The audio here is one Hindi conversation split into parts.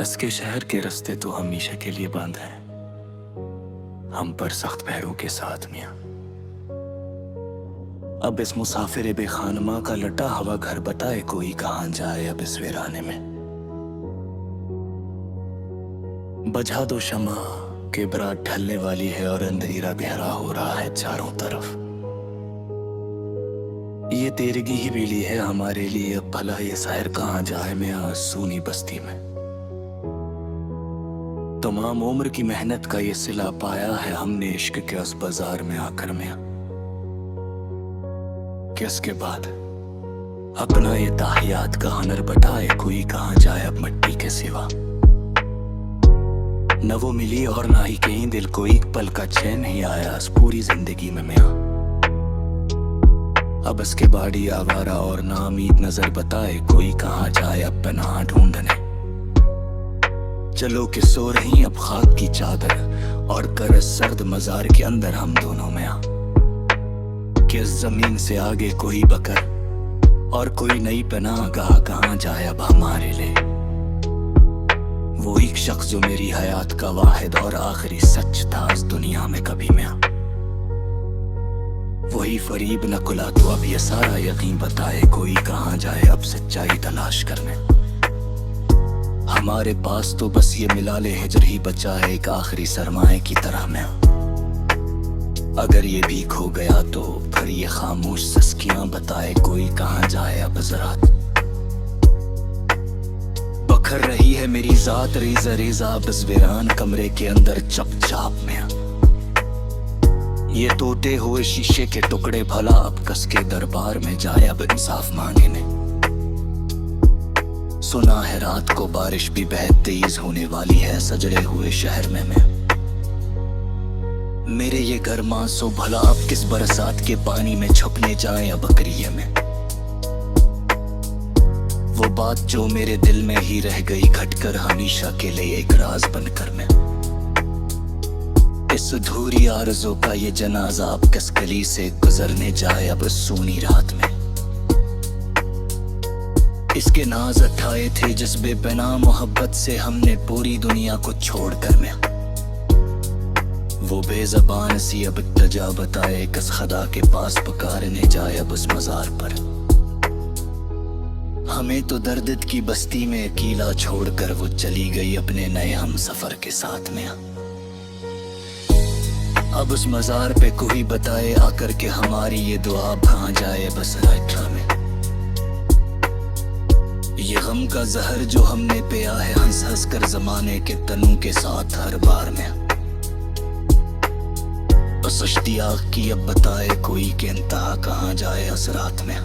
इसके शहर के रास्ते तो हमेशा के लिए बंद हैं, हम पर सख्त पहरों के साथ मियां। अब इस मुसाफिर बेखानमा का लटा हवा घर बताए कोई कहां जाए अब इस वीराने में। बजा दो शमा के बरात ढलने वाली है और अंधेरा गहरा हो रहा है चारों तरफ। ये तेरगी ही बेली है हमारे लिए, अब भला ये शायर कहां जाए मैं सूनी बस्ती में। तमाम उम्र की मेहनत का ये सिला पाया है हमने इश्क के उस बाजार में आकर में, कि इसके बाद अपना ये ताहियात का हुनर बताए कोई कहां जाए अब मिट्टी के सिवा। न वो मिली और ना ही कहीं दिल को एक पल का चैन नहीं आया इस पूरी जिंदगी में मियां। अब इसके बाड़ी आवारा और नामीद नजर बताए कोई कहां जाए अब पनाह ढूंढने। चलो कि सो रही अब खाक की चादर और कर सर्द मजार के अंदर हम दोनों में कि इस जमीन से आगे कोई बकर और कोई नई पनाह गाह कहां जाए अब हमारे लिए। वो एक शख्स जो मेरी हयात का वाहिद और आखिरी सच था इस दुनिया में कभी मैं, वही फरीब न खुला तो अब ये सारा यकीन बताए कोई कहां जाए अब सच्चाई तलाश करने। हमारे पास तो बस ये मिला ले हिजर ही बचा है एक आखिरी सरमाए की तरह में। अगर ये भी खो गया तो फिर ये खामोश सस्कियां बताए कोई कहां जाए अब जरा। बखर रही है मेरी जात रेजा रेजा बस वीरान कमरे के अंदर चपचाप में। ये टूटे हुए शीशे के टुकड़े भला अब कस के दरबार में जाए अब इंसाफ मांगने। सुना है रात को बारिश भी बेहद तेज होने वाली है सजड़े हुए शहर में मैं। मेरे ये गरमा सो भला अब किस बरसात के पानी में छुपने जाए अब बकरिये में। वो बात जो मेरे दिल में ही रह गई घटकर हमेशा के लिए एक राज बनकर मैं। इस अधूरी आरज़ों का ये जनाजा अब किस गली से गुजरने जाए अब सूनी रात में। इसके नाज उठाए थे जिस बेपनाह मोहब्बत से हमने पूरी दुनिया को छोड़कर मैं। वो बेज़बान सी अब तजा बताए किस खुदा के पास पुकारने जाए अब उस मजार पर। हमें तो दर्द की बस्ती में अकेला छोड़कर वो चली गई अपने नए हम सफर के साथ में। अब उस मजार पे कोई बताए आकर के हमारी ये दुआ कहां जाए बस राइट्रा में। ये गम का जहर जो हमने पिया है हंस हंस कर जमाने के तनों के साथ हर बार में। बस इश्तियाक की अब बताए कोई के इंतहा कहां जाए इस रात में।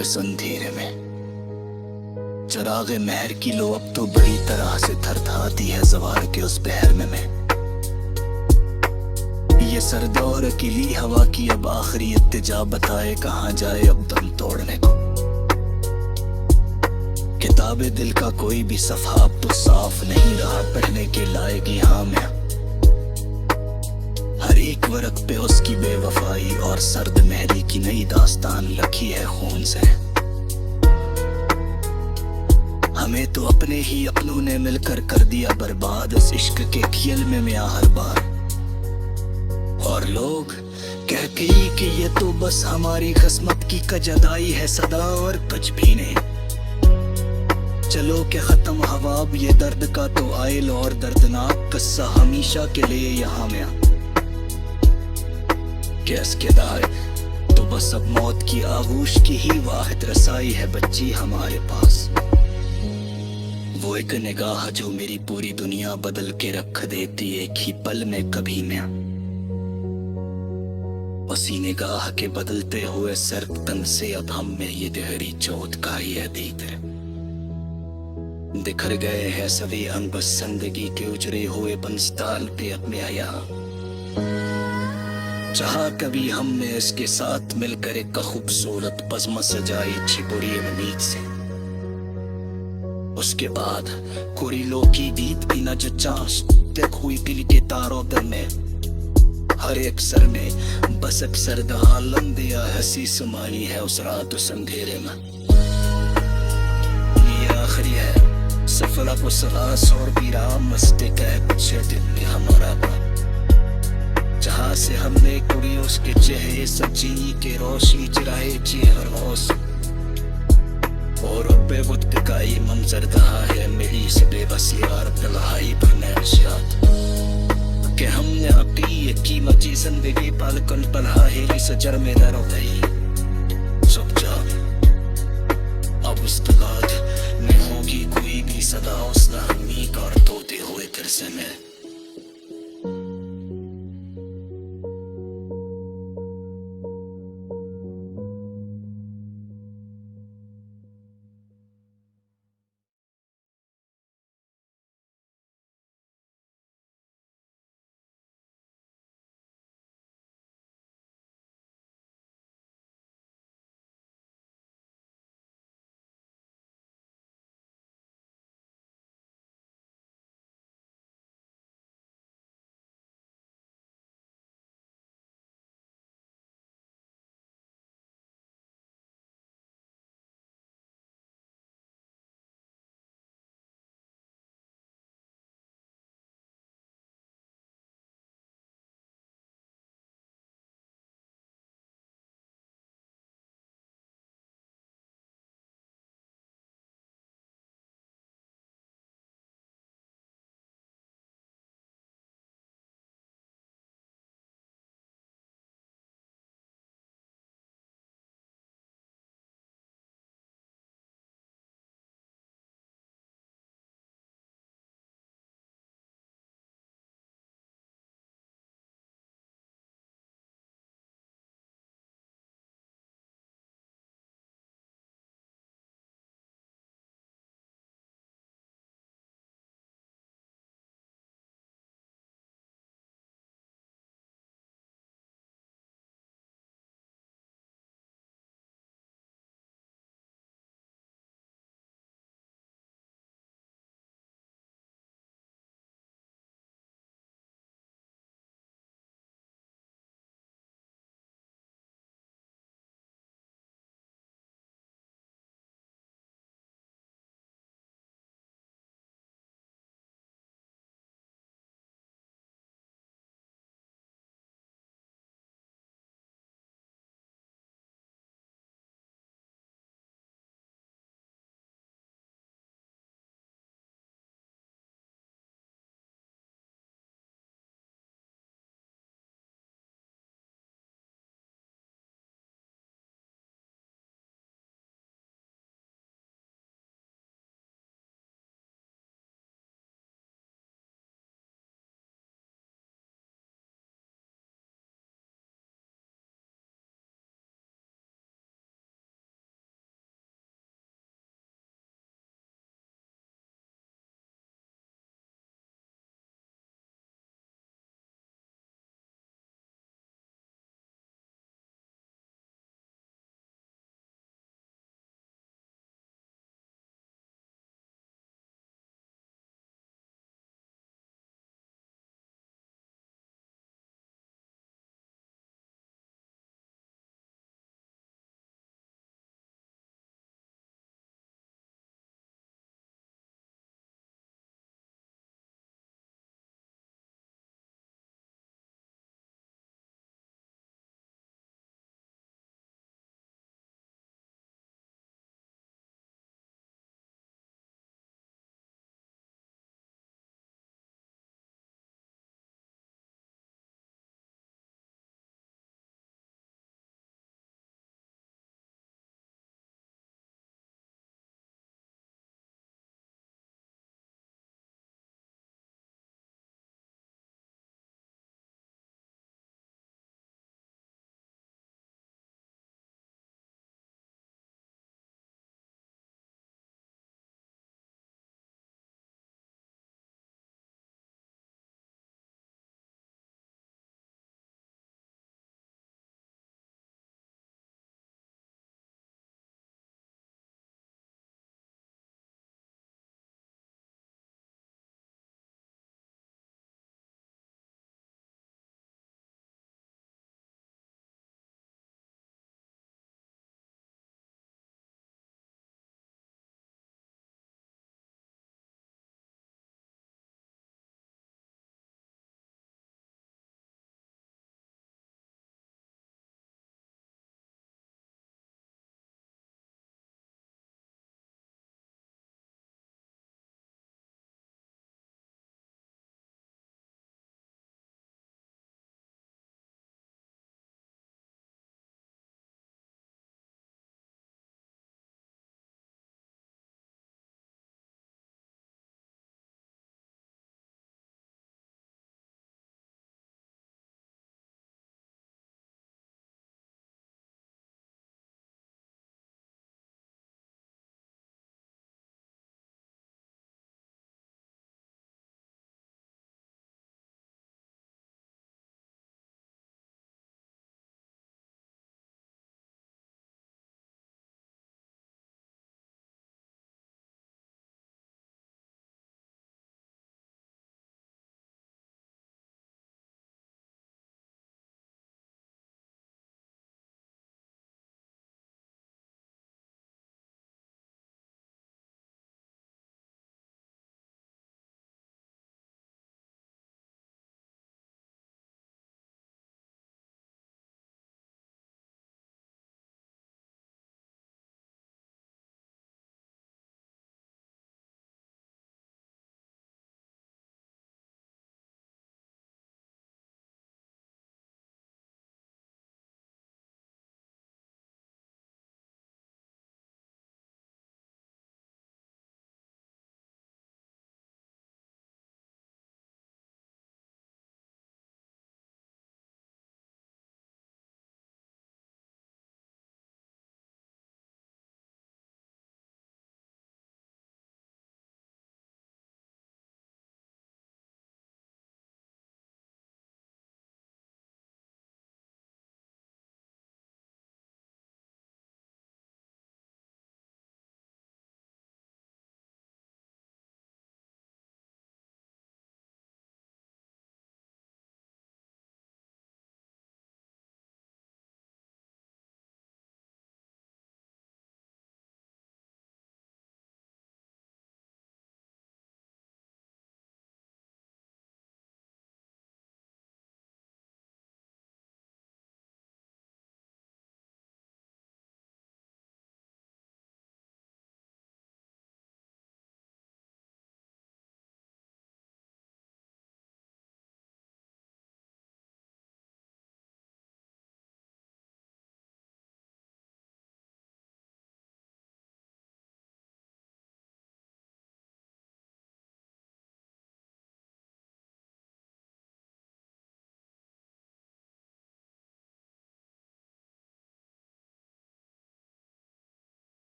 इस अंधेरे में चरागे महर की लो अब तो बड़ी तरह से थरथराती है जवार के उस पहर में मैं। ये सरदौर अकेली हवा की अब आखिरी इत्तिजा बताए कहां जाए अब दम तोड़ने को। किताबे दिल का कोई भी सफ़ा अब तो साफ नहीं रहा पढ़ने के लायक यहाँ में। हर एक वर्क पे उसकी बेवफाई और सर्द महरी की नई दास्तान लखी है खून से। हमें तो अपने ही अपनों ने मिलकर कर दिया बर्बाद इस इश्क के खेल में मैं हर बार। और लोग कह गई कि ये तो बस हमारी किस्मत की कजदाई है सदा और कुछ भी नहीं। चलो के खत्म हवाब ये दर्द का तो आयल और दर्दनाक किस्सा हमेशा के लिए यहाँ में। कैस के दाए तो बस अब मौत की आगोश की ही वाहिद रसाई है बच्ची हमारे पास। वो एक निगाह जो मेरी पूरी दुनिया बदल के रख देती एक ही पल में कभी में। उसी निगाह के बदलते हुए सर्द तन से अब हम में ये गहरी चोट का ही अतीत है। बिखर गए हैं सभी अंग बस जिंदगी के उजरे हुए बंस्ताल पे अपने आया। चाहा कभी हमने इसके साथ मिलकर एक खूबसूरत बज़्म सजाई छिपुरी उम्मीद से। उसके बाद कुरीलो की दीद भी न जचास तक हुई दिल के तारों दर में। हर एक सर में बस अक्सर दहालन दिया हंसी समाई है उस रात उस अंधेरे में। ये आखिरी है वसलास और विराम मस्ते कह पीछे दिल में हमारा बाप जहाँ से हमने कुड़ी उसके चेहरे सची के रोशनी चिराए चेहर होश और बेवक्त का ये मंजर कहा है मेरी से बेबसी यार तलहाई पर नैशात कि हमने अपनी ये कीमती जिंदगी पल कल पल हेरी सजर में न रोई